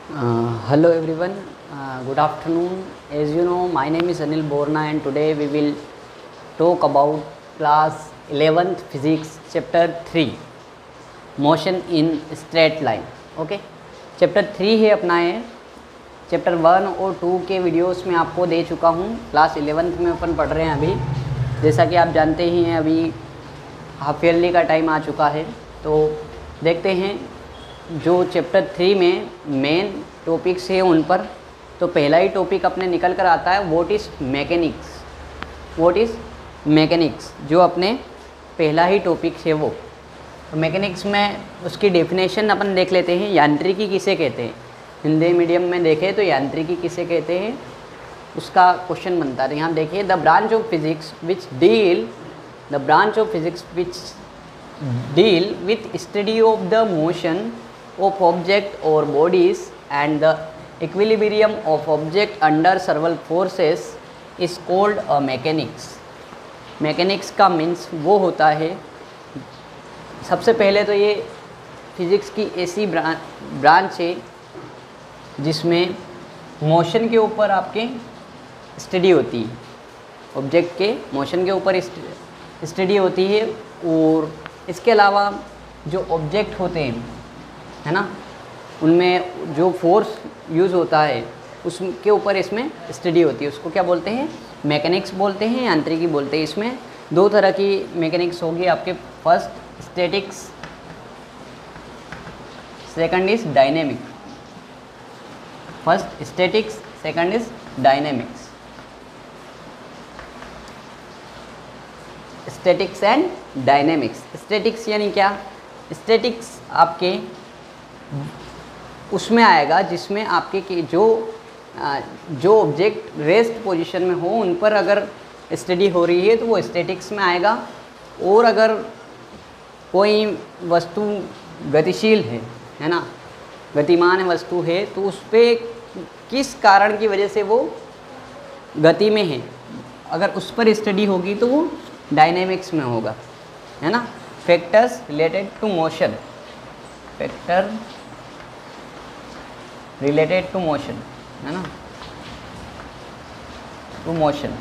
Hello everyone, good afternoon. As you know, my name is Anil Borna and today we will talk about class 11th physics chapter 3 motion in straight line. Okay, chapter 3 है अपना है। Chapter 1 और 2 के videos में आपको दे चुका हूँ। Class 11th में अपन पढ़ रहे हैं अभी। जैसा कि आप जानते ही हैं, अभी हाफ ईयरली का टाइम आ चुका है। तो देखते हैं जो चैप्टर 3 में मेन टॉपिक्स है उन पर। तो पहला ही टॉपिक अपने निकल कर आता है, व्हाट इज़ मैकेनिक्स, जो अपने पहला ही टॉपिक है वो। तो मैकेनिक्स में उसकी डेफिनेशन अपन देख लेते हैं। यांत्रिकी किसे कहते हैं? हिंदी मीडियम में देखें तो यांत्रिकी किसे कहते हैं, उसका क्वेश्चन बनता है। यहाँ देखिए, the branch of physics which deal with study of the motion of object or bodies and the equilibrium of object under several forces is called a mechanics. Mechanics का मीन्स वो होता है, सबसे पहले तो ये फिज़िक्स की ऐसी ब्रांच है जिसमें मोशन के ऊपर आपके स्टडी होती है, ऑब्जेक्ट के मोशन के ऊपर स्टडी होती है। और इसके अलावा जो ऑब्जेक्ट होते हैं, है ना, उनमें जो फोर्स यूज़ होता है उसके ऊपर इसमें स्टडी होती है। उसको क्या बोलते हैं? मैकेनिक्स बोलते हैं, यांत्रिकी बोलते हैं। इसमें दो तरह की मैकेनिक्स होगी आपके, first statics, second is dynamic. First statics, second is dynamics. Statics and dynamics. Statics यानी क्या? स्टैटिक्स आपके उसमें आएगा जिसमें आपके कि जो ऑब्जेक्ट रेस्ट पोजीशन में हो उन पर अगर स्टडी हो रही है तो वो स्टैटिक्स में आएगा। और अगर कोई वस्तु गतिशील है ना, गतिमान वस्तु है, तो उस पर किस कारण की वजह से वो गति में है, अगर उस पर स्टडी होगी तो वो डायनेमिक्स में होगा, है ना। Factors related to motion, factor related to motion, है ना, टू मोशन।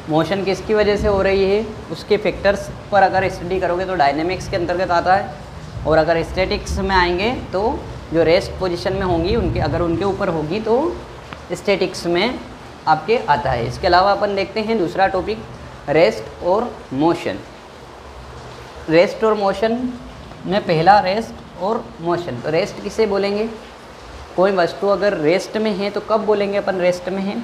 मोशन किसकी वजह से हो रही है, उसके फैक्टर्स पर अगर स्टडी करोगे तो डायनेमिक्स के अंतर्गत आता है। और अगर स्टैटिक्स में आएंगे तो जो रेस्ट पोजीशन में होंगी अगर उनके ऊपर होगी तो स्टैटिक्स में आपके आता है। इसके अलावा अपन देखते हैं दूसरा टॉपिक, रेस्ट और मोशन। रेस्ट और मोशन में पहला रेस्ट और मोशन। तो रेस्ट किसे बोलेंगे? कोई वस्तु अगर रेस्ट में है तो कब बोलेंगे अपन रेस्ट में है?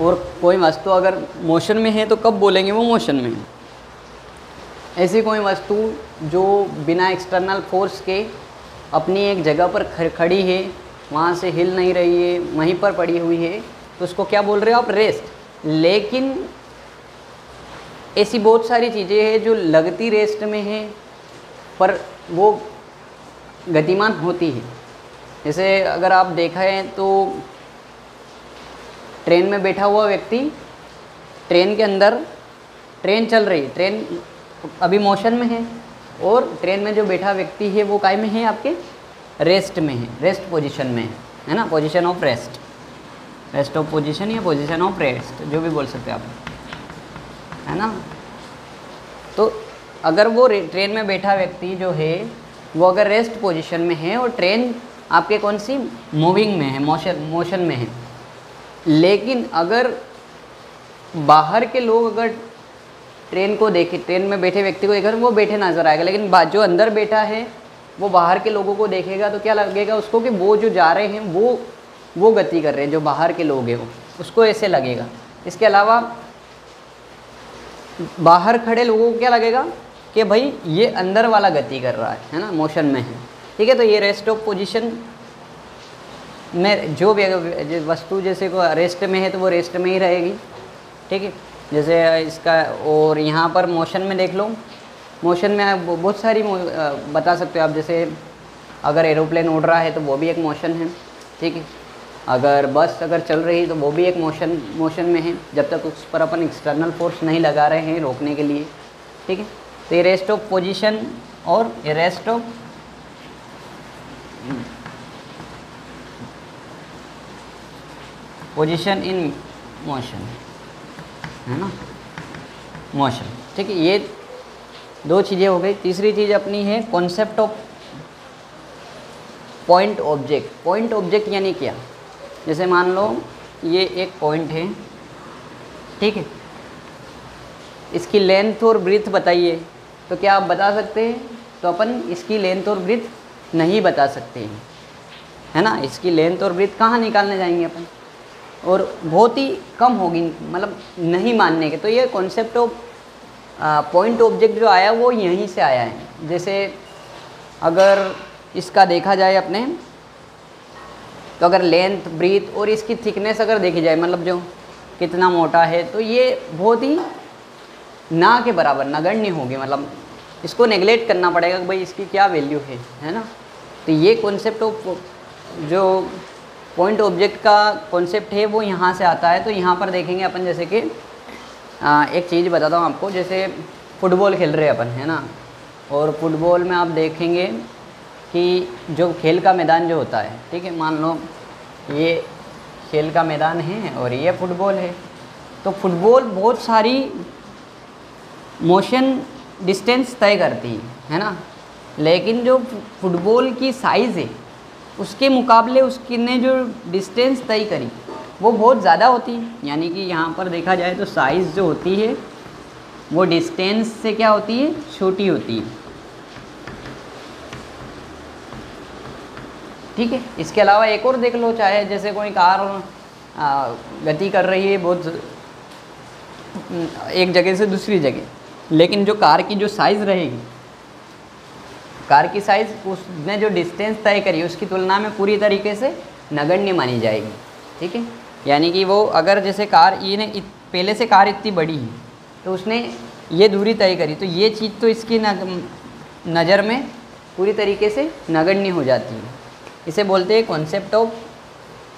और कोई वस्तु अगर मोशन में है तो कब बोलेंगे वो मोशन में है? ऐसी कोई वस्तु जो बिना एक्सटर्नल फोर्स के अपनी एक जगह पर खड़ी है, वहाँ से हिल नहीं रही है, वहीं पर पड़ी हुई है, तो उसको क्या बोल रहे हो आप? रेस्ट। लेकिन ऐसी बहुत सारी चीज़ें हैं जो लगती रेस्ट में है पर वो गतिमान होती है। जैसे अगर आप देखा है तो ट्रेन में बैठा हुआ व्यक्ति, ट्रेन के अंदर ट्रेन चल रही है, ट्रेन अभी मोशन में है, और ट्रेन में जो बैठा व्यक्ति है वो काय में है? आपके रेस्ट में है, रेस्ट पोजीशन में है ना, position of rest, rest of position या पोजीशन ऑफ रेस्ट, जो भी बोल सकते हैं आप, है ना। तो अगर वो ट्रेन में बैठा व्यक्ति जो है वो अगर रेस्ट पोजीशन में है और ट्रेन आपके कौन सी मूविंग में है, मोशन में है, लेकिन अगर बाहर के लोग अगर ट्रेन को देखें, ट्रेन में बैठे व्यक्ति को देखकर वो बैठे नज़र आएगा, लेकिन जो अंदर बैठा है वो बाहर के लोगों को देखेगा तो क्या लगेगा उसको कि वो जो जा रहे हैं वो गति कर रहे हैं, जो बाहर के लोग हैं वो, उसको ऐसे लगेगा। इसके अलावा बाहर खड़े लोगों को क्या लगेगा कि भाई ये अंदर वाला गति कर रहा है ना, मोशन में है। ठीक है, तो ये रेस्ट ऑफ पोजीशन में जो भी वस्तु जैसे को रेस्ट में है तो वो रेस्ट में ही रहेगी। ठीक है, जैसे इसका, और यहाँ पर मोशन में देख लो, मोशन में आप बहुत सारी बता सकते हो आप। जैसे अगर एरोप्लेन उड़ रहा है तो वो भी एक मोशन है। ठीक है, अगर बस अगर चल रही है तो वो भी एक मोशन में है, जब तक उस पर अपन एक्सटर्नल फोर्स नहीं लगा रहे हैं रोकने के लिए। ठीक है। तो ये रेस्ट ऑफ पोजीशन और ये rest of position in motion, है ना, मोशन, ठीक है। ये दो चीज़ें हो गई। तीसरी चीज़ अपनी है concept of point object. Point object यानी क्या? जैसे मान लो ये एक पॉइंट है, ठीक है, इसकी लेंथ और ब्रीथ बताइए, तो क्या आप बता सकते हैं? तो अपन इसकी लेंथ और ब्रीथ नहीं बता सकते हैं, है ना। इसकी लेंथ और ब्रीथ कहाँ निकालने जाएंगे अपन, और बहुत ही कम होगी, मतलब नहीं मानने के। तो ये कॉन्सेप्ट ऑफ पॉइंट ऑब्जेक्ट जो आया वो यहीं से आया है। जैसे अगर इसका देखा जाए अपने, तो अगर लेंथ, ब्रीथ और इसकी थिकनेस अगर देखी जाए, मतलब जो कितना मोटा है, तो ये बहुत ही ना के बराबर, नगण्य होगी, मतलब इसको नेगलेक्ट करना पड़ेगा कि भाई इसकी क्या वैल्यू है ना। तो ये कॉन्सेप्ट ऑफ जो पॉइंट ऑब्जेक्ट का कॉन्सेप्ट है वो यहाँ से आता है। तो यहाँ पर देखेंगे अपन, जैसे कि एक चीज़ बताता हूँ आपको। जैसे फुटबॉल खेल रहे हैं अपन, है ना, और फुटबॉल में आप देखेंगे कि जो खेल का मैदान जो होता है, ठीक है, मान लो ये खेल का मैदान है और ये फुटबॉल है। तो फुटबॉल बहुत सारी मोशन डिस्टेंस तय करती है ना, लेकिन जो फुटबॉल की साइज़ है उसके मुकाबले उसने जो डिस्टेंस तय करी वो बहुत ज़्यादा होती है। यानी कि यहाँ पर देखा जाए तो साइज़ जो होती है वो डिस्टेंस से क्या होती है, छोटी होती है, ठीक है। इसके अलावा एक और देख लो, चाहे जैसे कोई कार गति कर रही है बहुत एक जगह से दूसरी जगह, लेकिन जो कार की जो साइज़ रहेगी, कार की साइज़ उसने जो डिस्टेंस तय करी उसकी तुलना में पूरी तरीके से नगण्य मानी जाएगी, ठीक है। यानी कि वो अगर जैसे कार ये ने पहले से कार इतनी बड़ी है तो उसने ये दूरी तय करी, तो ये चीज़ तो इसकी नज़र में पूरी तरीके से नगण्य हो जाती है। इसे बोलते हैं कॉन्सेप्ट ऑफ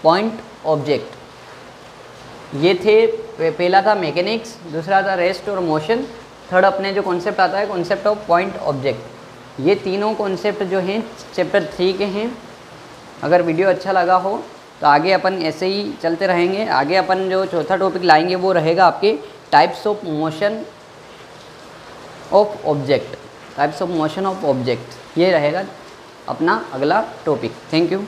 पॉइंट ऑब्जेक्ट। ये थे, पहला था मैकेनिक्स, दूसरा था रेस्ट और मोशन, थर्ड अपने जो कॉन्सेप्ट आता है कॉन्सेप्ट ऑफ पॉइंट ऑब्जेक्ट। ये तीनों कॉन्सेप्ट जो हैं चैप्टर 3 के हैं। अगर वीडियो अच्छा लगा हो तो आगे अपन ऐसे ही चलते रहेंगे। आगे अपन जो चौथा टॉपिक लाएंगे वो रहेगा आपके types of motion of object. Types of motion of object ये रहेगा अपना अगला टॉपिक। Thank you.